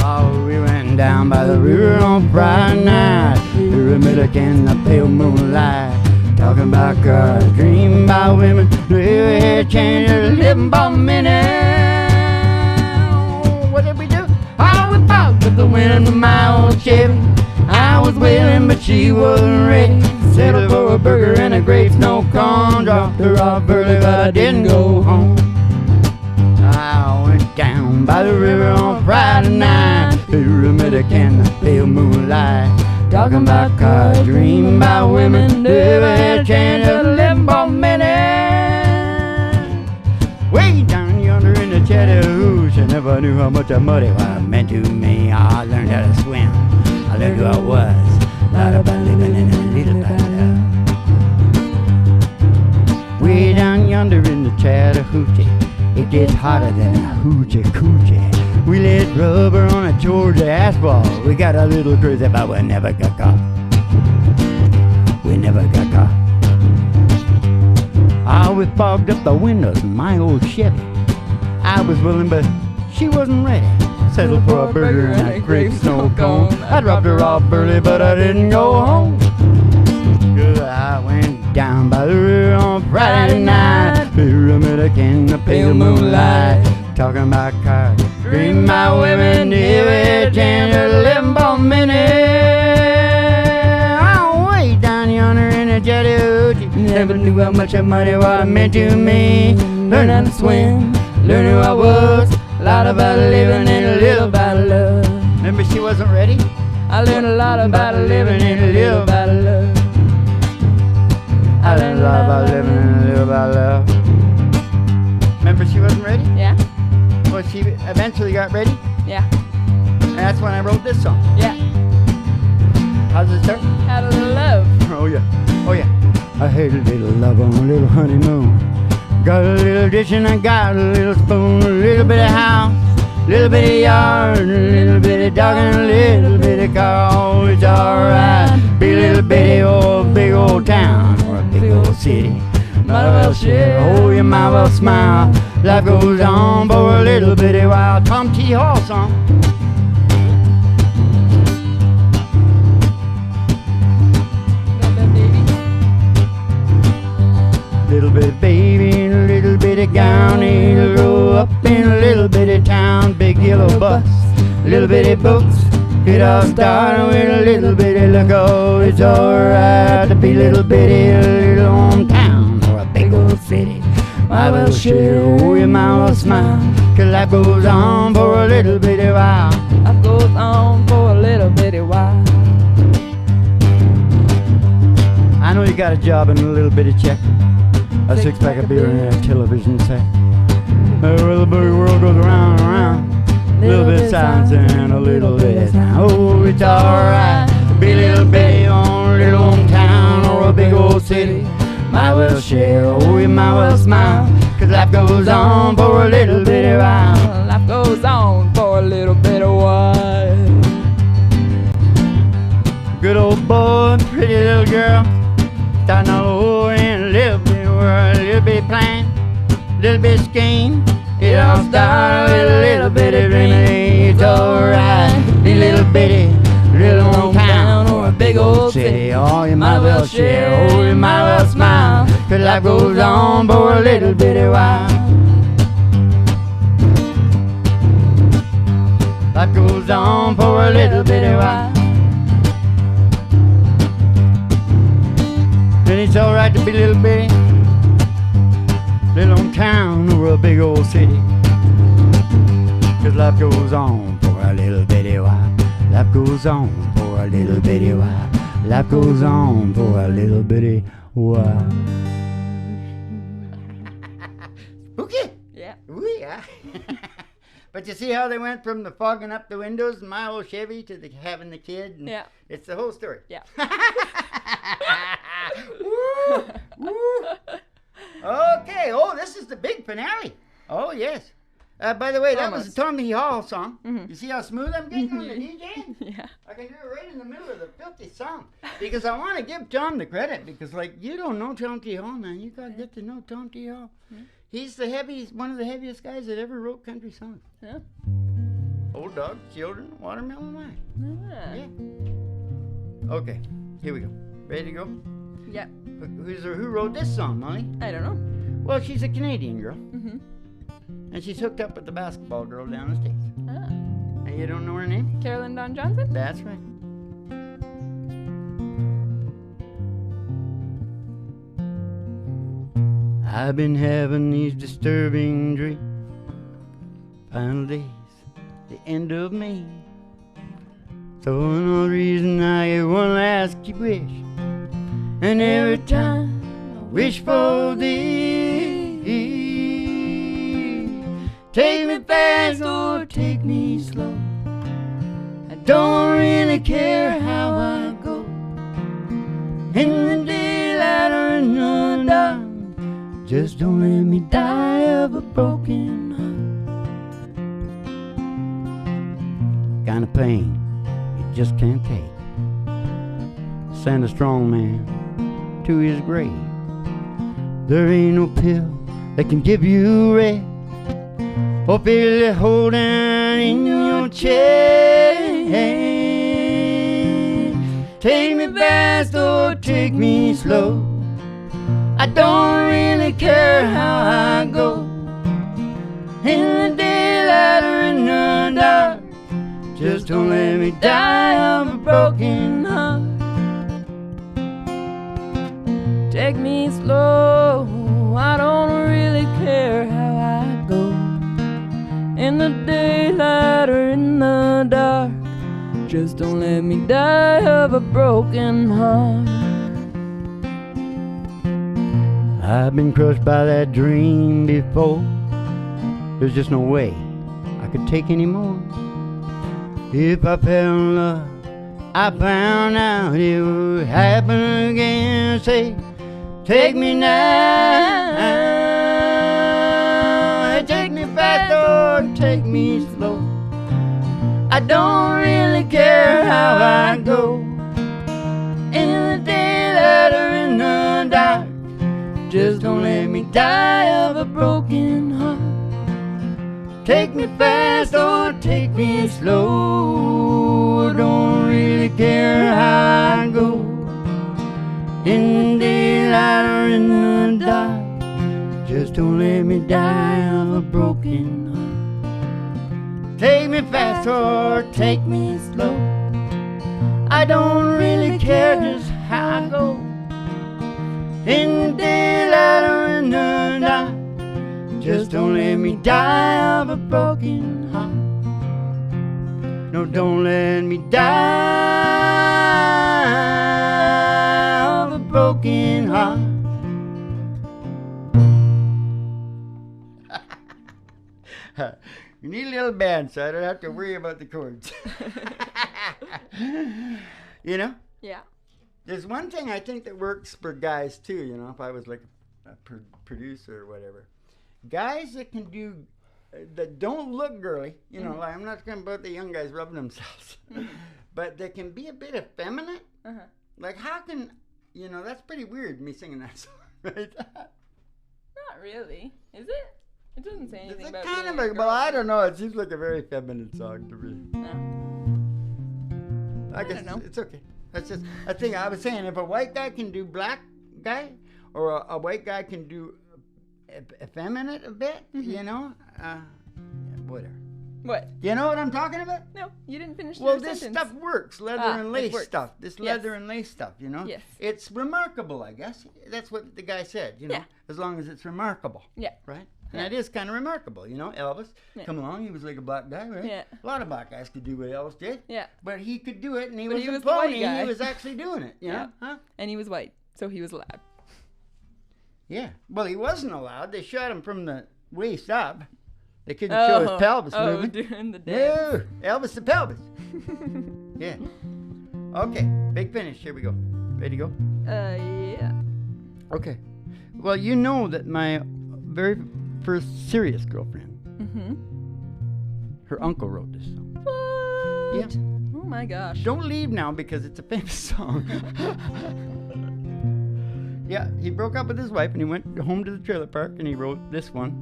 Oh, we went down by the river on Friday night, pyramid again, the pale moonlight. Talking about cars, dreaming about women, live here, change of living for a minute. What did we do? Oh, we fogged up the wind of my old Chevy. I was willing, but she wasn't ready. Settled for a burger and a great snow cone. Dropped her off early, but I didn't go home. I went down by the river on Friday night, pyramid again, the pale moonlight. Talking about cars, dreaming about women, never had a chance of living for a minute. Way down yonder in the Chattahoochee, I never knew how much that muddy water meant to me. I learned how to swim, I learned who I was. Lot about living in a little bit of. Way down yonder in the Chattahoochee, it gets hotter than a hoochie coochie. We lit rubber on a Georgia asphalt. We got a little crazy, but we never got caught. We never got caught. I was fogged up the windows in my old Chevy. I was willing, but she wasn't ready. Settled for a burger and a grape snow cone. I dropped her off early, but I didn't go home. I went down by the river on Friday night, pyramid again, the pale moonlight. Talking about cars, dreaming about women, never had a chance of living for a minute. Oh, way down yonder in the Chattahoochee, never knew how much that money what it meant to me. Learned how to swim, learned who I was. A lot about living and a little about love. Remember she wasn't ready? I learned a lot about living and a little about love. I learned a lot about living and a little about love. Remember she wasn't ready? Yeah. Well, she eventually got ready, Yeah. and that's when I wrote this song. Yeah. How does it start? Had a little love. Oh yeah, oh yeah. I had a little love on a little honeymoon. Got a little dish and I got a little spoon. A little bit of house, little bit of yard, a little bit of dog and a little bit of car. Oh, it's alright. Be a little bitty or a big old town or a big old city. Might as well share, oh you might well smile. Life goes on for a little bitty while. Tom T. Hall song. Little bit of baby in a little bit of gown. He'll grow up in a little bitty town. Big yellow bus, little bitty books. It all started with a little bitty look. Oh, it's alright to be little bitty, a little hometown or a big old city. Might well share, oh you might well smile. 'Cause life goes on for a little bitty while. Life goes on for a little bitty while. I know you got a job and a little bitty check, a six-pack of beer and a television set. Well, the big world goes around and around. A little bit of silence and a little bit of sound. Oh, it's alright to be a little bitty on a little hometown or a big old city. Might well share, oh you might well smile. 'Cause life goes on for a little bitty while. Life goes on for a little bit of while. Good old boy, pretty little girl, starting all over in a little bit of world, a little bit of plan, a little bit of scheme. It all started with a little bit of dreaming. It's alright, be a little bitty, little hometown or a big old city. Oh, you might well share, oh, you might well smile. 'Cause life goes on for a little bitty while. Life goes on for a little bitty while. And it's alright to be a little bitty, little hometown or a big old city. 'Cause life goes on for a little bitty while. Life goes on for a little bitty while. Life goes on for a little bitty while. Okay. Yeah. Ooh, yeah. But But you see how they went from the fogging up the windows in my old Chevy to having the kid? And Yeah. It's the whole story. Yeah. Woo, woo. Okay. Oh, this is the big finale. Oh, yes. By the way, that was a Tommy Hall song. You see how smooth I'm getting on the DJ? Yeah. I can do it right in the middle of the filthy song. Because I want to give Tom the credit. Because, like, you don't know Tom T. Hall, man. You got to get to know Tom T. Hall. He's one of the heaviest guys that ever wrote country songs. Yeah. Old Dog, Children, Watermelon Wine. Yeah. Yeah. Okay, here we go. Ready to go? Yeah. Who wrote this song, Molly? I don't know. Well, she's a Canadian girl. Mm-hmm. And she's hooked up with the basketball girl down the States. Ah. And you don't know her name? Carolyn Dawn Johnson? That's right. I've been having these disturbing dreams. Final days, the end of May. So no reason I get one last wish. And every time I wish for thee, take me fast or take me slow. I don't really care how I go. In the daylight or in the dark, just don't let me die of a broken heart. Kind of pain you just can't take. Send a strong man to his grave. There ain't no pill that can give you rest, or feel it holding in your chest. Take me fast or take me slow. I don't really care how I go. In the daylight or in the dark, just don't let me die of a broken heart. Take me slow, I don't really care how I go. In the daylight or in the dark, just don't let me die of a broken heart. I've been crushed by that dream before. There's just no way I could take any more. If I fell in love, I found out it would happen again. Say, take me now, take me fast or take me slow. I don't really care how I go. In the daylight or in the dark, just don't let me die of a broken heart. Take me fast or take me slow. I don't really care how I go. In the daylight or in the dark, just don't let me die of a broken heart. Take me fast or take me slow. I don't really care just how I go. In the daylight or in the dark, just don't let me die of a broken heart. No, don't let me die of a broken heart. You need a little band so I don't have to worry about the chords. You know? Yeah. There's one thing I think that works for guys too, you know, if I was like a producer or whatever. Guys that can do, that don't look girly, you know, like I'm not talking about the young guys rubbing themselves, but they can be a bit effeminate. Like how can, you know, that's pretty weird, me singing that song, right? Not really, is it? It doesn't say anything about kind being of a like, girl. well, I don't know, it seems like a very feminine song to me. No. I guess don't know. it's okay. That's just a thing I was saying. If a white guy can do black guy, or a white guy can do effeminate a bit, you know, whatever. What? You know what I'm talking about? No, you didn't finish Well, your this sentence. stuff works. Leather and it lace works. stuff. This Yes. leather and lace stuff, you know? Yes. It's remarkable, I guess. That's what the guy said, you know? Yeah. As long as it's remarkable. Yeah. Right? And Yeah. it is kind of remarkable, you know? Elvis, Yeah. come along, he was like a black guy, right? Yeah. A lot of black guys could do what Elvis did. Yeah. But he could do it, and he But was he a was the white pony. guy. He was actually doing it, you Yeah. know? Huh? And he was white, so he was allowed. Yeah. Well, he wasn't allowed. They shot him from the waist up. They couldn't show his pelvis Oh, moving. doing the dance. No, Elvis the pelvis. Yeah. Okay, big finish. Here we go. Ready to go? Yeah. Okay. Well, you know that my very first serious girlfriend, her uncle wrote this song. What? Yeah. Oh my gosh. Don't leave now because it's a famous song. Yeah, he broke up with his wife and he went home to the trailer park and he wrote this one,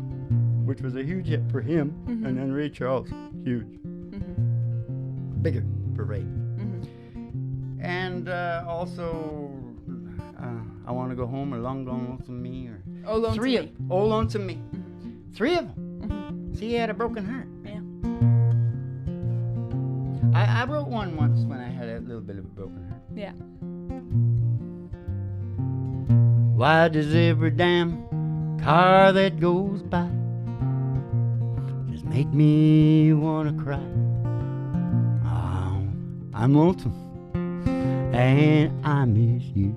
which was a huge hit for him, and then Ray Charles, huge. Bigger for Ray. And also, I Want to Go Home, or Long Gone Lonesome Me, or Oh, Lonesome three Me. of Oh Lonesome Me. 3 of them. See, he had a broken heart. Yeah. I wrote one once when I had a little bit of a broken heart. Yeah. Why does every damn car that goes by just make me wanna cry? Oh, I'm lonesome and I miss you.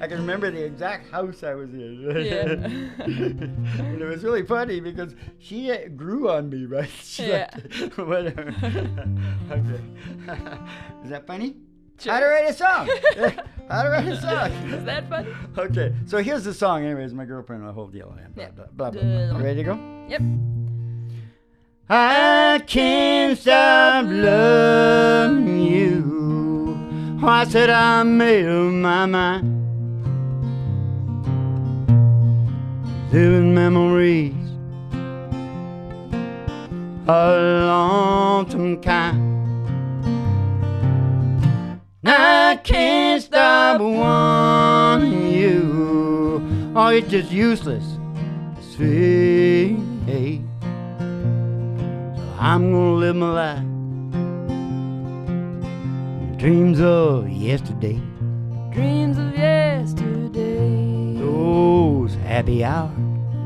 I can remember the exact house I was in. Yeah. And it was really funny because she grew on me, right? She's Yeah. like, whatever. Okay. Is that funny? Sure. How to write a song? How to write a song? Is that funny? Okay, so here's the song. Anyways, my girlfriend, the whole deal. Blah, Yeah. blah, blah, blah, blah. Ready to go? Yep. I can't stop loving you. I said I made up my mind. Living memories, a lonesome kind. I can't stop wanting you. Oh, it's just useless to say. So I'm gonna live my life in dreams of yesterday. Dreams of yesterday. Those happy hours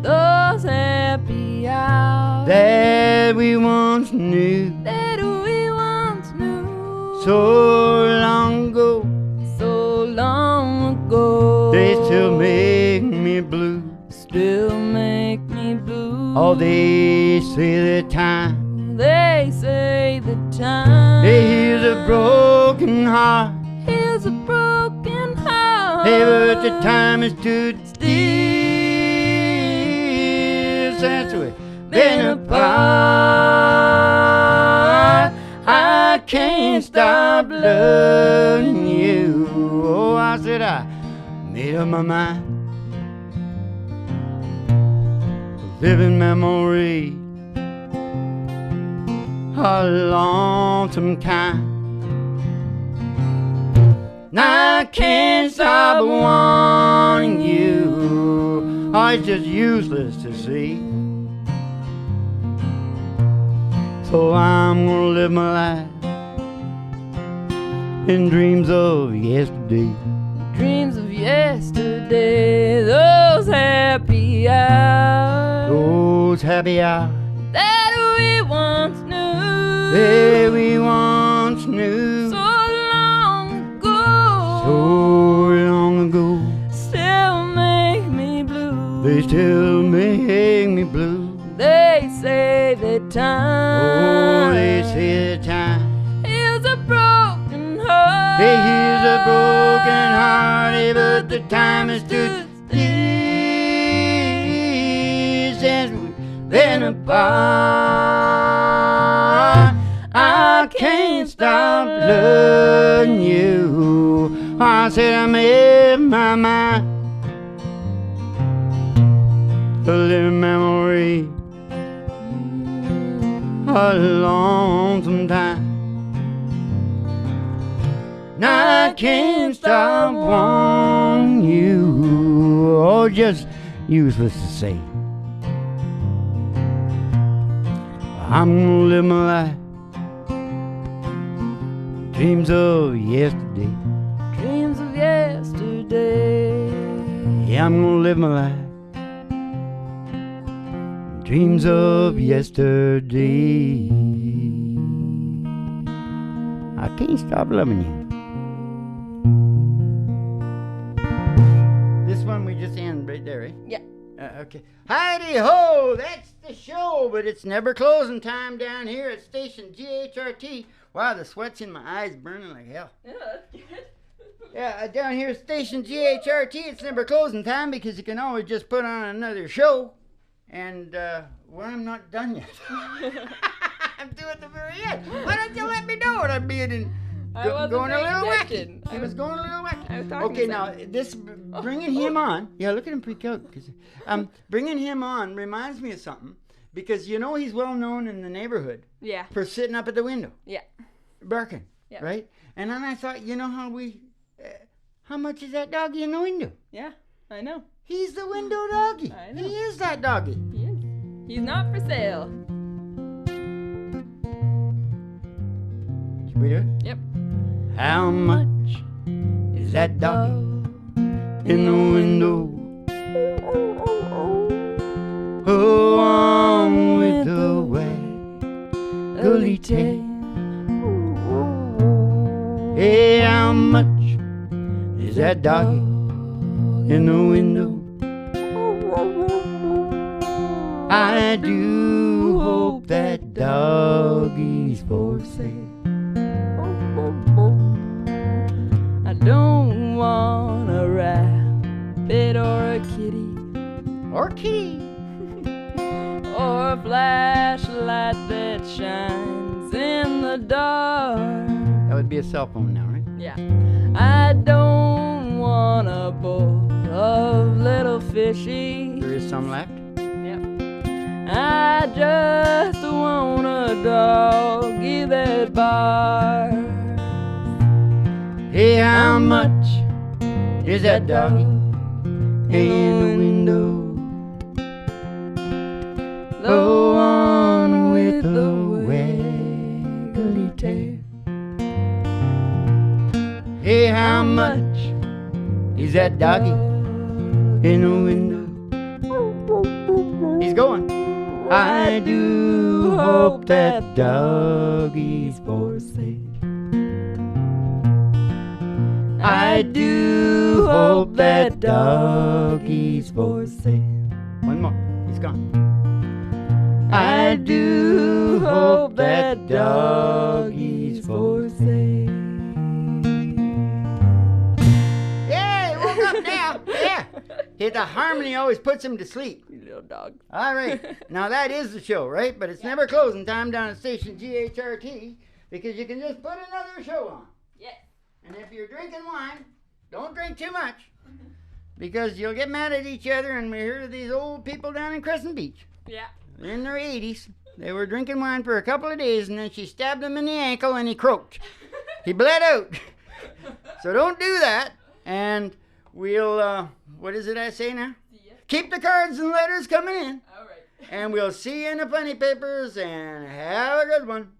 Those happy hours that we once knew. that we once knew. So long ago, So long ago. they still make me blue. Still make me blue. Oh, they say the time They say the time heals a broken heart. heals a broken heart. Hey, but the time is too still since we've been apart. I can't stop loving you. Oh, I said I made up my mind. Living memory, a lonesome kind. I can't stop wanting you. Oh, it's just useless to see. So I'm gonna live my life in dreams of yesterday. Dreams of yesterday. Those happy hours Those happy hours that we once knew. that we once knew. So long ago. So long ago, Still make me blue. they still make me blue. They say that time Oh, they say the time heals a broken heart. they heals a broken heart, but the time is too since we've been apart. I can't stop loving you. I said I made my mind. A little memory, a lonesome time. I can't stop wanting you. Oh, just useless to say. I'm gonna live my life, dreams of yesterday. Dreams of yesterday. Yeah, I'm gonna live my life, dreams of yesterday. I can't stop loving you. This one we just end right there, eh? Yeah. Okay. Heidi ho! That's the show, but it's never closing time down here at station GHRT. Wow, the sweat's in my eyes burning like hell. Yeah, that's good. Yeah, down here at station GHRT, it's never closing time because you can always just put on another show. And, well, I'm not done yet. I'm doing the very end. Why don't you let me know what I'm being in? Going a little wacky. I was going a little wacky. I was talking okay, to now this bringing him on. Yeah, look at him freak out. Bringing him on reminds me of something because you know he's well known in the neighborhood. Yeah. For sitting up at the window. Yeah. Barking. Yeah. Right. And then I thought, you know how much is that doggy in the window? Yeah, I know. He's the window doggy. I know. He is that doggy. He is. He's not for sale. Should we do it? Yep. How much is that doggy in the window? Go on with the waggly tail. Hey, how much is that doggy in the window? I do hope that doggy's for sale. I don't want a rabbit or a kitty. Or kitty. Or a flashlight that shines in the dark. That would be a cell phone now, right? Yeah. I don't want a bowl of little fishy. There is some left. Yep. I just want a doggy that barks. Hey, how much is that doggy in the window? Go on with the waggly tail. Hey, how much is that doggy in the window? He's going. I do hope that doggy's for sale. I do hope that doggy's for sale. One more. He's gone. I do hope that doggy's for sale. Yeah, he woke up now. Yeah. The harmony always puts him to sleep. You little dog. All right. Now that is the show, right? But it's never closing time down at station GHRT because you can just put another show on. Yes. And if you're drinking wine, don't drink too much because you'll get mad at each other. And we heard of these old people down in Crescent Beach. Yeah. In their 80s. They were drinking wine for a couple of days and then she stabbed him in the ankle and he croaked. He bled out. So don't do that. And we'll, what is it I say now? Yeah. Keep the cards and letters coming in. All right. And we'll see you in the funny papers and have a good one.